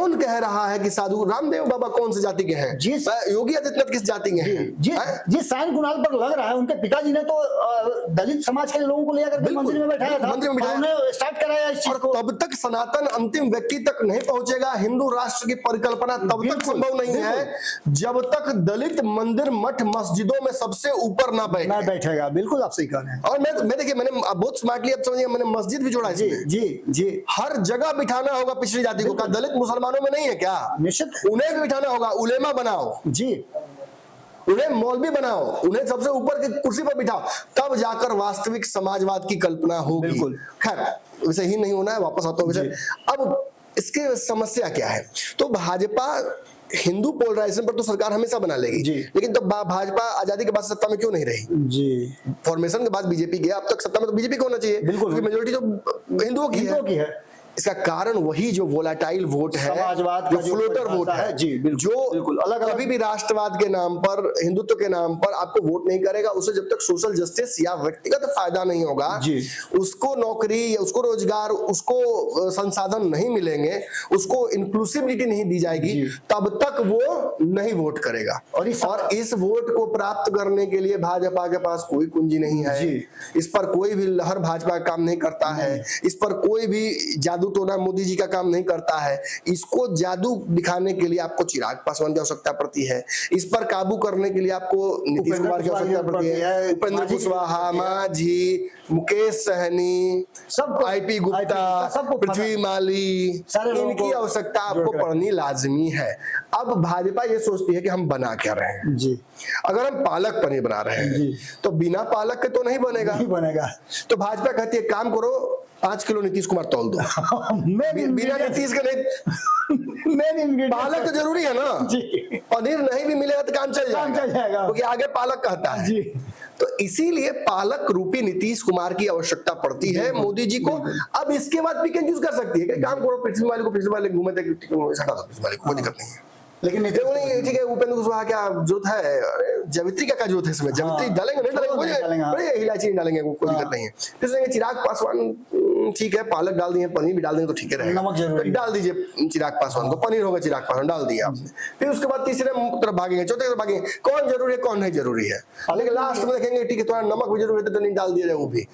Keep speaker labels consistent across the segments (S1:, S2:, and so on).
S1: कौन कह रहा है कि साधु रामदेव बाबा कौन सी जाति के हैं? योगी आदित्यनाथ किस जाति के हैं?
S2: जिस साइन कुणाल पर लग रहा है, उनके पिताजी ने तो दलित समाज के लोगों को लेकर मंदिर में बैठाया था,
S1: मंदिर में
S2: उन्होंने स्टार्ट कराया इस चीज को।
S1: तब तक सनातन अंतिम व्यक्ति तक नहीं पहुंचेगा, हिंदू राष्ट्र की परिकल्पना तब तक संभव नहीं है जब तक दलित मंदिर मठ मस्जिदों में सबसे ऊपर ना
S2: बैठेगा। बिल्कुल आप सही कह रहे हैं।
S1: और मैं देखिए, मैंने बहुत स्मार्टली अब समझिए, मैंने मस्जिद भी जोड़ा
S2: जी जी जी।
S1: हर जगह बिठाना होगा पिछड़ी जाति को। क्या दलित मुसलमानों में नहीं है क्या?
S2: निश्चित,
S1: उन्हें भी बिठाना होगा। उलेमा बनाओ
S2: जी,
S1: उन्हें मौलवी बनाओ, उन्हें सबसे ऊपर की कुर्सी पर बिठाओ, तब जाकर वास्तविक समाजवाद की कल्पना होगी।
S2: बिल्कुल।
S1: खैर, वैसे ही नहीं होना है, वापस आता हूं विषय। अब इसकी समस्या क्या है? तो भाजपा हिंदू पोलराइजेशन पर तो सरकार हमेशा बना लेगी, लेकिन तब भाजपा आजादी के बाद सत्ता में क्यों नहीं रही?
S2: जी,
S1: फॉर्मेशन के बाद बीजेपी गया, अब तक सत्ता में तो बीजेपी को होना चाहिए, क्योंकि मेजोरिटी तो हिंदुओं की है। इसका कारण वही जो वोलाटाइल वोट है,
S2: समाजवाद
S1: जो फ्लोटर वोट है,
S2: जी,
S1: जो अलग कभी भी राष्ट्रवाद के नाम पर, हिंदुत्व के नाम पर आपको वोट नहीं करेगा। उसे जब तक सोशल जस्टिस या व्यक्तिगत फायदा नहीं होगा, उसको नौकरी या उसको रोजगार, उसको संसाधन नहीं मिलेंगे, उसको इंक्लूसिविटी नहीं दी जाएगी, तब तक वो नहीं वोट करेगा। और इस वोट को प्राप्त करने के लिए भाजपा के पास कोई कुंजी नहीं है। इस पर कोई भी लहर भाजपा काम नहीं करता है, इस पर कोई भी जादू टोना मोदी जी का काम नहीं करता है। इसको जादू दिखाने के लिए आपको चिराग पासवान की आवश्यकता पड़ती है, इस पर काबू करने के लिए आपको नीतीश कुमार की आवश्यकता पड़ती है, उपेंद्र कुशवाहा, मांझी, मुकेश सहनी, सब, आईपी गुप्ता, पृथ्वी माली, इनकी आवश्यकता आपको पड़नी लाजमी है। अब भाजपा ये सोचती है कि हम बना क्या रहे हैं जी। अगर हम पालक पनीर बना रहे हैं तो बिना पालक के तो नहीं बनेगा। तो भाजपा कहती है काम करो, 5 किलो नीतीश कुमार तौल दो। बिना नीतीश के नहीं, पालक तो जरूरी है ना जी। पनीर नहीं भी मिलेगा तो काम चल जाएगा, क्योंकि आगे पालक कहता है जी। तो इसीलिए पालक रूपी नीतीश कुमार की आवश्यकता पड़ती है मोदी जी को। अब इसके बाद पिक एंड चूज कर सकती है कि काम करो, पृथ्वी वाले घूमे थे, हटा दो पृथ्वी वाले को, कोई दिक्कत नहीं है। लेकिन नहीं, ठीक है, उपेंद्र कुशवाहा क्या जरूरत है? जावित्री का जरूरत है इसमें? जावित्री डालेंगे नहीं डालेंगे, इलायची नहीं डालेंगे, कोई दिक्कत नहीं है। फिर चिराग पासवान, ठीक है, पालक डाल दिए, पनीर भी डाल देंगे तो ठीक है, नमक जरूर डाल दीजिए चिराग पासवान को, पनीर होगा, चिराग पासवान डाल दिया आपने। फिर उसके बाद तीसरे तरफ भागेंगे, चौथे तरफ भागेंगे, कौन जरूरी है कौन नहीं जरूरी है। लेकिन लास्ट में देखेंगे ठीक है, थोड़ा नमक भी जरूरी है तो नहीं डाल दिया जाए वो भी।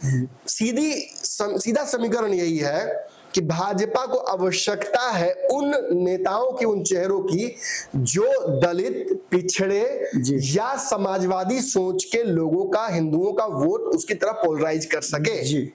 S1: सीधा समीकरण यही है कि भाजपा को आवश्यकता है उन नेताओं की, उन चेहरों की जो दलित, पिछड़े या समाजवादी सोच के लोगों का, हिंदुओं का वोट उसकी तरफ पोलराइज कर सके।